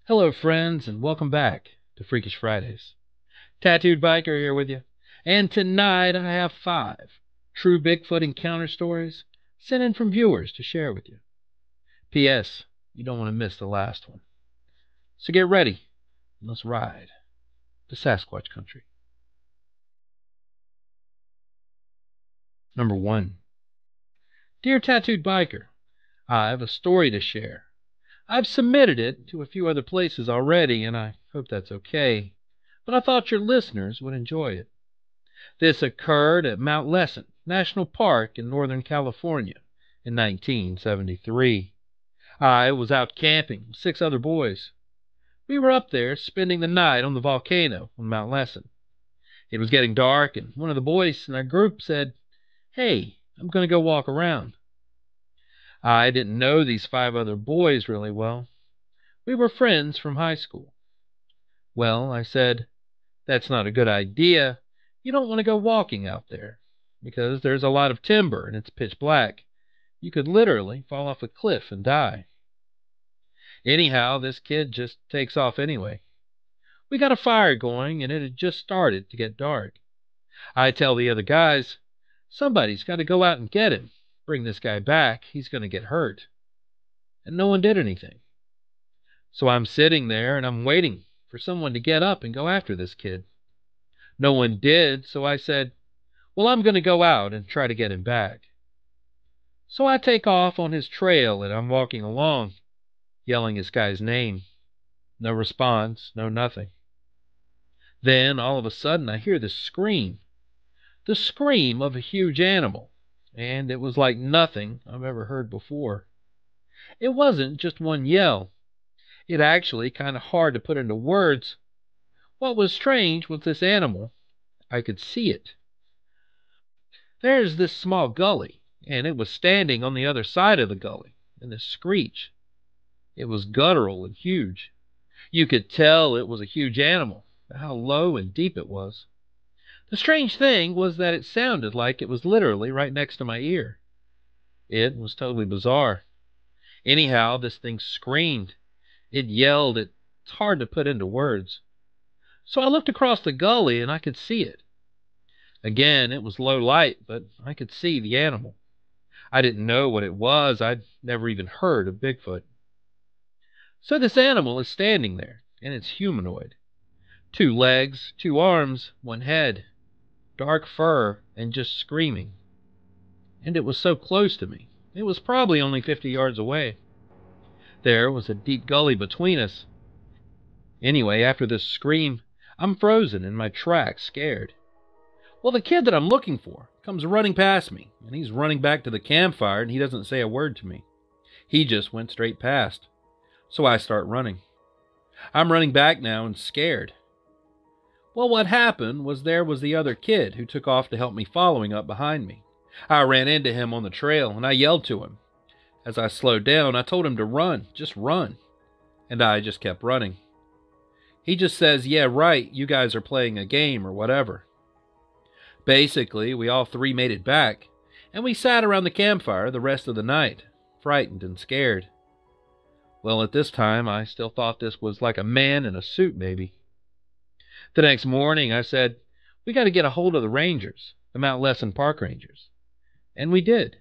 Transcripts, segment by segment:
Hello, friends, and welcome back to Freakish Fridays. Tattooed Biker here with you, and tonight I have 5 true Bigfoot encounter stories sent in from viewers to share with you. P.S. You don't want to miss the last one. So get ready, and let's ride to Sasquatch country. Number 1. Dear Tattooed Biker, I have a story to share. I've submitted it to a few other places already, and I hope that's okay, but I thought your listeners would enjoy it. This occurred at Mount Pleasant National Park in Northern California in 1973. I was out camping with 6 other boys. We were up there spending the night on the volcano on Mount Pleasant. It was getting dark, and one of the boys in our group said, "Hey, I'm going to go walk around." I didn't know these 5 other boys really well. We were friends from high school. "Well," I said, "that's not a good idea. You don't want to go walking out there, because there's a lot of timber and it's pitch black. You could literally fall off a cliff and die." Anyhow, this kid just takes off anyway. We got a fire going, and it had just started to get dark. I tell the other guys, "Somebody's got to go out and get him. Bring this guy back. He's going to get hurt." And no one did anything. So I'm sitting there, and I'm waiting for someone to get up and go after this kid. No one did, so I said, "Well, I'm going to go out and try to get him back." So I take off on his trail, and I'm walking along, yelling this guy's name. No response, no nothing. Then, all of a sudden, I hear this scream. The scream of a huge animal, and it was like nothing I've ever heard before. It wasn't just one yell. It actually kind of hard to put into words. What was strange with this animal, I could see it. There's this small gully, and it was standing on the other side of the gully, and this screech. It was guttural and huge. You could tell it was a huge animal, by how low and deep it was. The strange thing was that it sounded like it was literally right next to my ear. It was totally bizarre. Anyhow, this thing screamed. It yelled. It's hard to put into words. So I looked across the gully, and I could see it. Again, it was low light, but I could see the animal. I didn't know what it was. I'd never even heard of Bigfoot. So this animal is standing there, and it's humanoid. 2 legs, 2 arms, 1 head, dark fur, and just screaming. And it was so close to me. It was probably only 50 yards away. There was a deep gully between us. Anyway, after this scream, I'm frozen in my tracks, scared. Well, the kid that I'm looking for comes running past me, and he's running back to the campfire, and he doesn't say a word to me. He just went straight past. So I start running. I'm running back now and scared. Well, what happened was there was the other kid who took off to help me following up behind me. I ran into him on the trail, and I yelled to him. As I slowed down, I told him to run, just run. And I just kept running. He just says, "Yeah, right, you guys are playing a game or whatever." Basically, we all 3 made it back, and we sat around the campfire the rest of the night, frightened and scared. Well, at this time, I still thought this was like a man in a suit, maybe. The next morning, I said, "We got to get a hold of the rangers, the Mount Pleasant Park Rangers." And we did.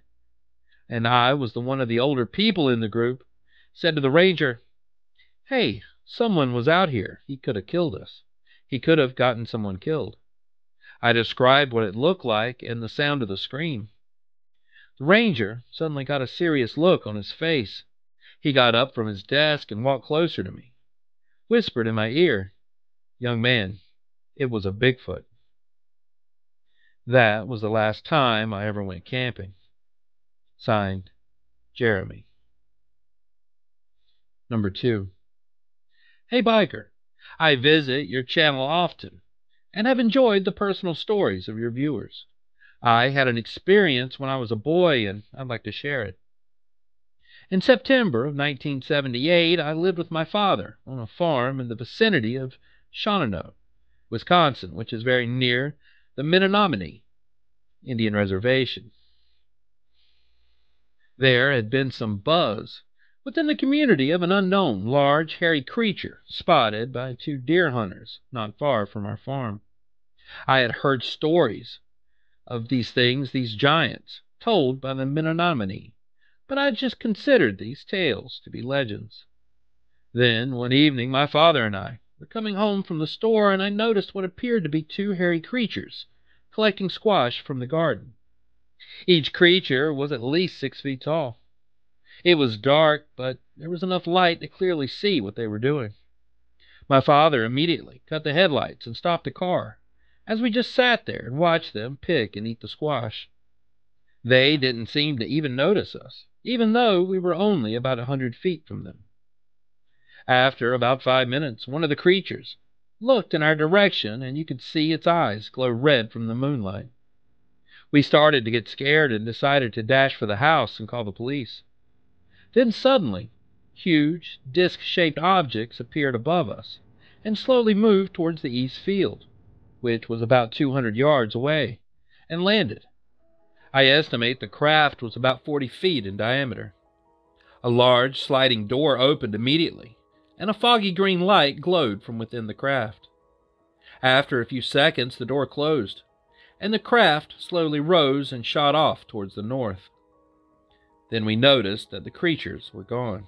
And I was the one of the older people in the group, said to the ranger, "Hey, someone was out here. He could have killed us. He could have gotten someone killed." I described what it looked like and the sound of the scream. The ranger suddenly got a serious look on his face. He got up from his desk and walked closer to me, whispered in my ear, "Young man, it was a Bigfoot." That was the last time I ever went camping. Signed, Jeremy. Number 2. Hey Biker, I visit your channel often and have enjoyed the personal stories of your viewers. I had an experience when I was a boy, and I'd like to share it. In September of 1978, I lived with my father on a farm in the vicinity of Shawanoe, Wisconsin, which is very near the Menominee Indian Reservation. There had been some buzz within the community of an unknown, large, hairy creature spotted by two deer hunters not far from our farm. I had heard stories of these things, these giants, told by the Menominee, but I had just considered these tales to be legends. Then, one evening, my father and I were coming home from the store, and I noticed what appeared to be two hairy creatures collecting squash from the garden. Each creature was at least 6 feet tall. It was dark, but there was enough light to clearly see what they were doing. My father immediately cut the headlights and stopped the car, as we just sat there and watched them pick and eat the squash. They didn't seem to even notice us, even though we were only about 100 feet from them. After about 5 minutes, one of the creatures looked in our direction, and you could see its eyes glow red from the moonlight. We started to get scared and decided to dash for the house and call the police. Then suddenly, huge, disc-shaped objects appeared above us and slowly moved towards the east field, which was about 200 yards away, and landed. I estimate the craft was about 40 feet in diameter. A large sliding door opened immediately, and a foggy green light glowed from within the craft. After a few seconds, the door closed, and the craft slowly rose and shot off towards the north. Then we noticed that the creatures were gone.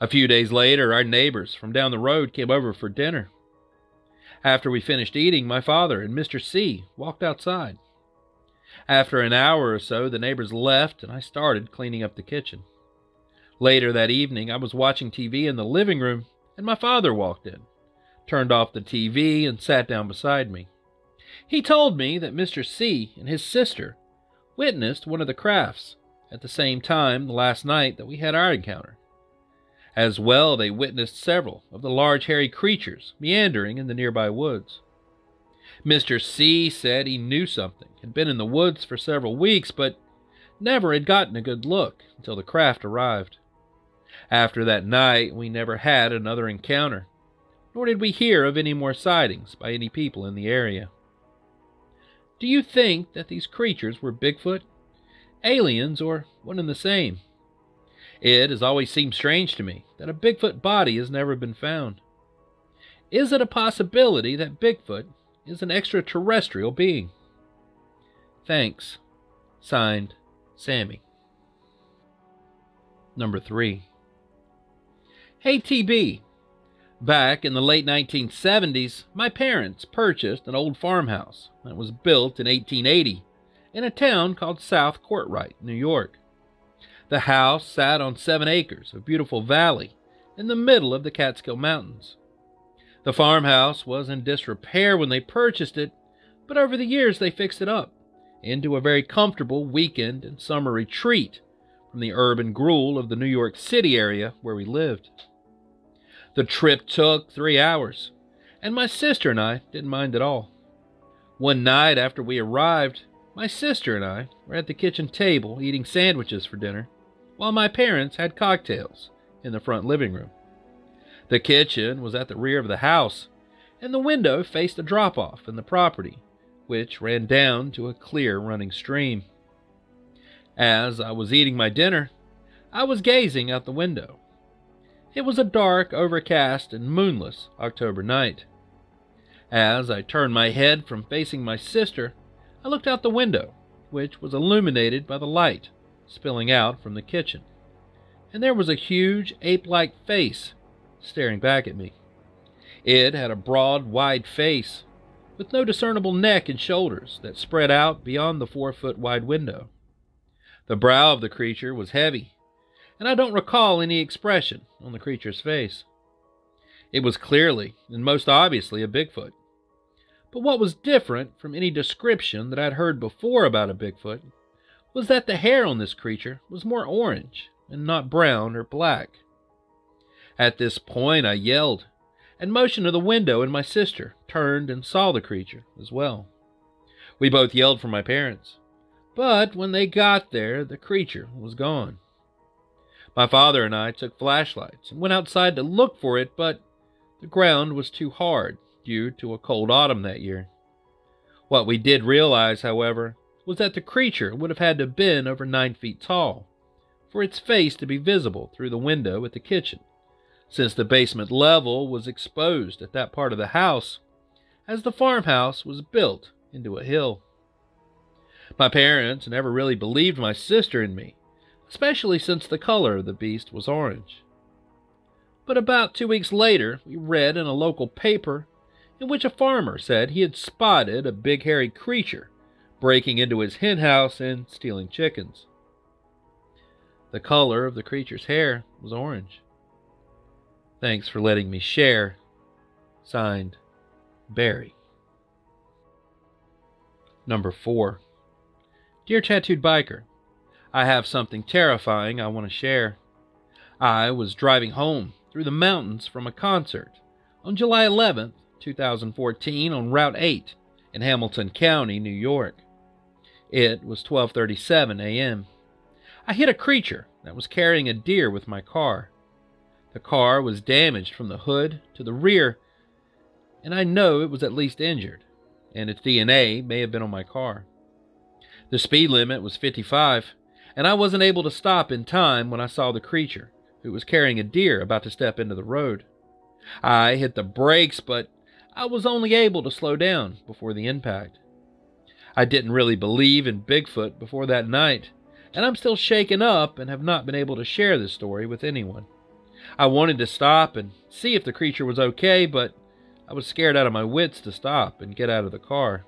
A few days later, our neighbors from down the road came over for dinner. After we finished eating, my father and Mr. C walked outside. After an hour or so, the neighbors left, and I started cleaning up the kitchen. Later that evening, I was watching TV in the living room, and my father walked in, turned off the TV, and sat down beside me. He told me that Mr. C and his sister witnessed one of the crafts at the same time the last night that we had our encounter. As well, they witnessed several of the large hairy creatures meandering in the nearby woods. Mr. C said he knew something had been in the woods for several weeks, but never had gotten a good look until the craft arrived. After that night, we never had another encounter, nor did we hear of any more sightings by any people in the area. Do you think that these creatures were Bigfoot, aliens, or one and the same? It has always seemed strange to me that a Bigfoot body has never been found. Is it a possibility that Bigfoot is an extraterrestrial being? Thanks. Signed, Sammy. Number 3. Hey TB. Back in the late 1970s, my parents purchased an old farmhouse that was built in 1880 in a town called South Courtright, New York. The house sat on 7 acres of beautiful valley in the middle of the Catskill Mountains. The farmhouse was in disrepair when they purchased it, but over the years they fixed it up into a very comfortable weekend and summer retreat from the urban gruel of the New York City area where we lived. The trip took 3 hours, and my sister and I didn't mind at all. One night after we arrived, my sister and I were at the kitchen table eating sandwiches for dinner, while my parents had cocktails in the front living room. The kitchen was at the rear of the house, and the window faced a drop-off in the property, which ran down to a clear running stream. As I was eating my dinner, I was gazing out the window. It was a dark, overcast, and moonless October night. As I turned my head from facing my sister, I looked out the window, which was illuminated by the light spilling out from the kitchen, and there was a huge ape-like face staring back at me. It had a broad, wide face, with no discernible neck and shoulders that spread out beyond the 4-foot-wide window. The brow of the creature was heavy, and I don't recall any expression on the creature's face. It was clearly and most obviously a Bigfoot. But what was different from any description that I'd heard before about a Bigfoot was that the hair on this creature was more orange and not brown or black. At this point I yelled and motioned to the window, and my sister turned and saw the creature as well. We both yelled for my parents, but when they got there, the creature was gone. My father and I took flashlights and went outside to look for it, but the ground was too hard due to a cold autumn that year. What we did realize, however, was that the creature would have had to have been over 9 feet tall, for its face to be visible through the window at the kitchen, since the basement level was exposed at that part of the house, as the farmhouse was built into a hill. My parents never really believed my sister and me, especially since the color of the beast was orange. But about 2 weeks later, we read in a local paper in which a farmer said he had spotted a big hairy creature breaking into his hen house and stealing chickens. The color of the creature's hair was orange. Thanks for letting me share. Signed, Barry. Number 4. Dear Tattooed Biker, I have something terrifying I want to share. I was driving home through the mountains from a concert on July 11th, 2014 on Route 8 in Hamilton County, New York. It was 12:37 a.m. I hit a creature that was carrying a deer with my car. The car was damaged from the hood to the rear, and I know it was at least injured, and its DNA may have been on my car. The speed limit was 55, and I wasn't able to stop in time when I saw the creature, who was carrying a deer about to step into the road. I hit the brakes, but I was only able to slow down before the impact. I didn't really believe in Bigfoot before that night, and I'm still shaken up and have not been able to share this story with anyone. I wanted to stop and see if the creature was okay, but I was scared out of my wits to stop and get out of the car.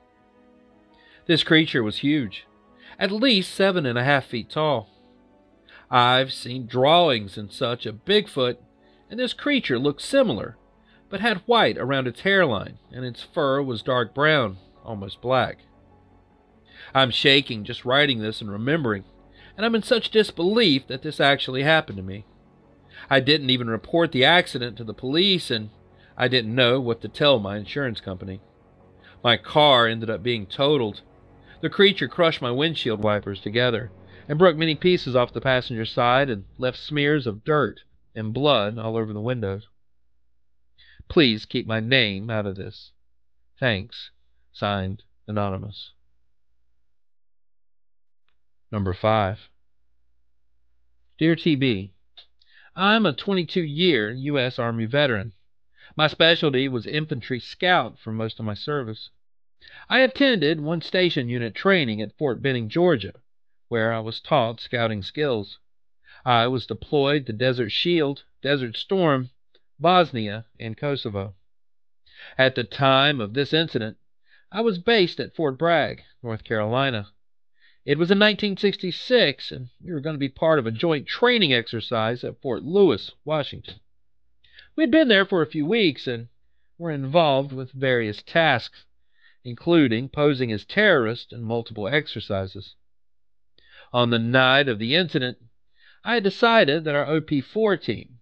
This creature was huge, at least 7.5 feet tall. I've seen drawings and such of Bigfoot, and this creature looked similar, but had white around its hairline, and its fur was dark brown, almost black. I'm shaking just writing this and remembering, and I'm in such disbelief that this actually happened to me. I didn't even report the accident to the police, and I didn't know what to tell my insurance company. My car ended up being totaled. The creature crushed my windshield wipers together and broke many pieces off the passenger side and left smears of dirt and blood all over the windows. Please keep my name out of this. Thanks. Signed, Anonymous. Number 5. Dear TB, I'm a 22-year U.S. Army veteran. My specialty was infantry scout for most of my service. I attended one station unit training at Fort Benning, Georgia, where I was taught scouting skills. I was deployed to Desert Shield, Desert Storm, Bosnia, and Kosovo. At the time of this incident, I was based at Fort Bragg, North Carolina. It was in 1966, and we were going to be part of a joint training exercise at Fort Lewis, Washington. We had been there for a few weeks and were involved with various tasks, including posing as terrorists in multiple exercises. On the night of the incident, I had decided that our OP4 team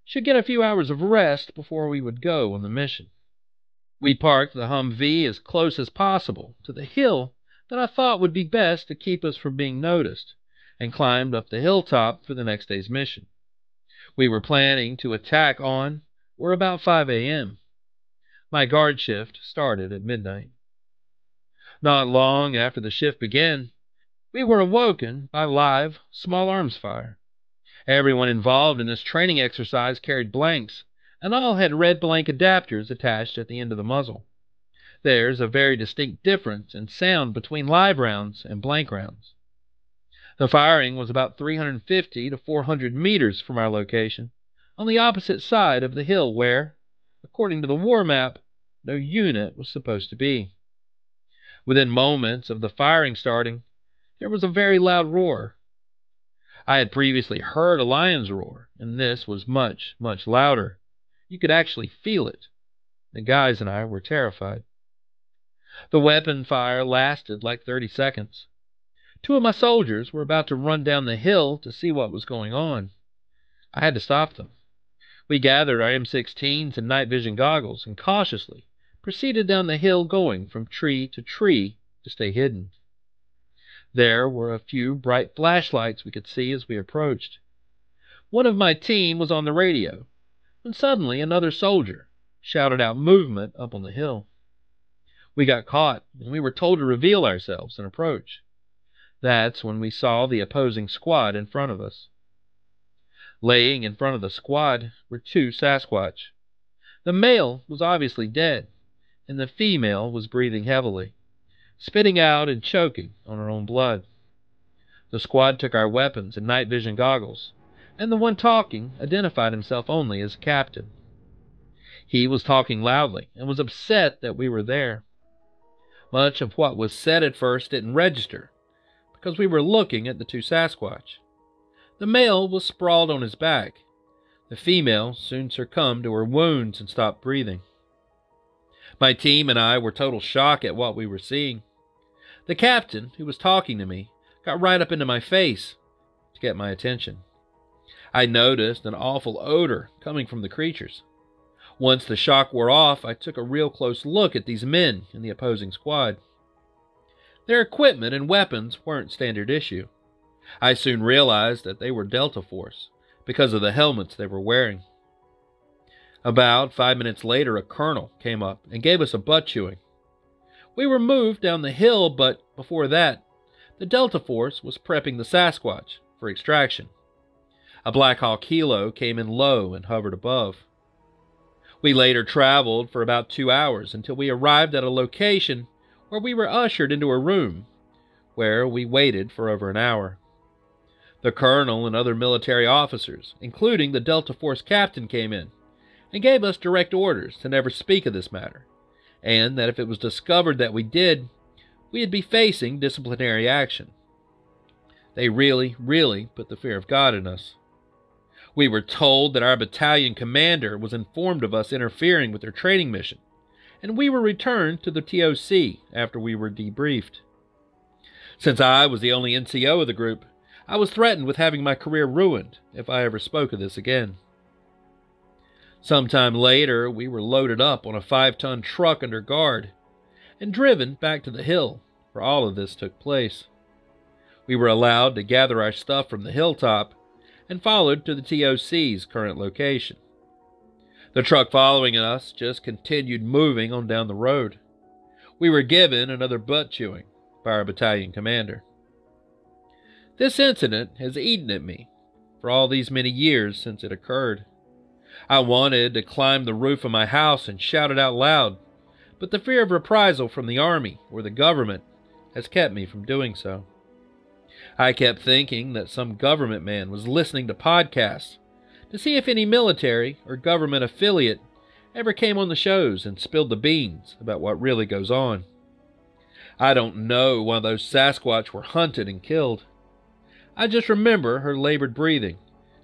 should get a few hours of rest before we would go on the mission. We parked the Humvee as close as possible to the hill that I thought would be best to keep us from being noticed, and climbed up the hilltop for the next day's mission. We were planning to attack on or about 5 a.m. My guard shift started at midnight. Not long after the shift began, we were awoken by live, small arms fire. Everyone involved in this training exercise carried blanks, and all had red blank adapters attached at the end of the muzzle. There's a very distinct difference in sound between live rounds and blank rounds. The firing was about 350 to 400 meters from our location, on the opposite side of the hill where, according to the war map, no unit was supposed to be. Within moments of the firing starting, there was a very loud roar. I had previously heard a lion's roar, and this was much, much louder. You could actually feel it. The guys and I were terrified. The weapon fire lasted like 30 seconds. 2 of my soldiers were about to run down the hill to see what was going on. I had to stop them. We gathered our M16s and night vision goggles and cautiously proceeded down the hill, going from tree to tree to stay hidden. There were a few bright flashlights we could see as we approached. One of my team was on the radio, when suddenly another soldier shouted out movement up on the hill. We got caught, and we were told to reveal ourselves and approach. That's when we saw the opposing squad in front of us. Laying in front of the squad were two Sasquatch. The male was obviously dead, and the female was breathing heavily, spitting out and choking on her own blood. The squad took our weapons and night vision goggles, and the one talking identified himself only as a captain. He was talking loudly and was upset that we were there. Much of what was said at first didn't register, because we were looking at the two Sasquatch. The male was sprawled on his back. The female soon succumbed to her wounds and stopped breathing. My team and I were total shock at what we were seeing. The captain, who was talking to me, got right up into my face to get my attention. I noticed an awful odor coming from the creatures. Once the shock wore off, I took a real close look at these men in the opposing squad. Their equipment and weapons weren't standard issue. I soon realized that they were Delta Force because of the helmets they were wearing. About 5 minutes later, a colonel came up and gave us a butt chewing. We were moved down the hill, but before that, the Delta Force was prepping the Sasquatch for extraction. A Black Hawk Helo came in low and hovered above. We later traveled for about 2 hours until we arrived at a location where we were ushered into a room, where we waited for over an hour. The colonel and other military officers, including the Delta Force captain, came in and gave us direct orders to never speak of this matter, and that if it was discovered that we did, we'd be facing disciplinary action. They really put the fear of God in us. We were told that our battalion commander was informed of us interfering with their training mission, and we were returned to the TOC after we were debriefed. Since I was the only NCO of the group, I was threatened with having my career ruined if I ever spoke of this again. Sometime later, we were loaded up on a 5-ton truck under guard and driven back to the hill where all of this took place. We were allowed to gather our stuff from the hilltop and followed to the TOC's current location. The truck following us just continued moving on down the road. We were given another butt chewing by our battalion commander. This incident has eaten at me for all these many years since it occurred. I wanted to climb the roof of my house and shout it out loud, but the fear of reprisal from the army or the government has kept me from doing so. I kept thinking that some government man was listening to podcasts to see if any military or government affiliate ever came on the shows and spilled the beans about what really goes on. I don't know why those Sasquatch were hunted and killed. I just remember her labored breathing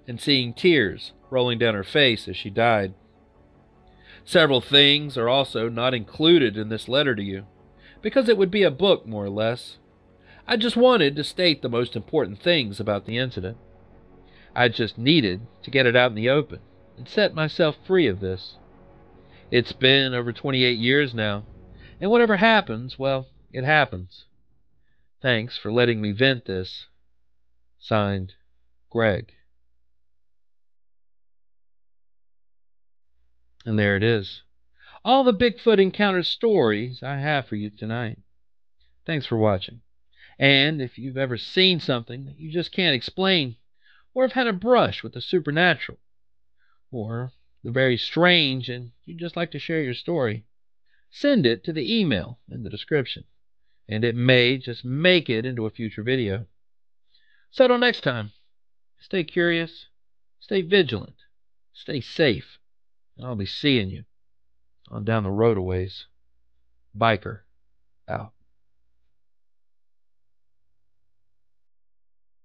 and seeing tears rolling down her face as she died. Several things are also not included in this letter to you, because it would be a book more or less. I just wanted to state the most important things about the incident. I just needed to get it out in the open and set myself free of this. It's been over 28 years now, and whatever happens, well, it happens. Thanks for letting me vent this. Signed, Greg. And there it is. All the Bigfoot Encounter stories I have for you tonight. Thanks for watching. And if you've ever seen something that you just can't explain, or have had a brush with the supernatural, or the very strange, and you'd just like to share your story, send it to the email in the description, and it may just make it into a future video. So till next time, stay curious, stay vigilant, stay safe, and I'll be seeing you on down the road a ways. Biker out.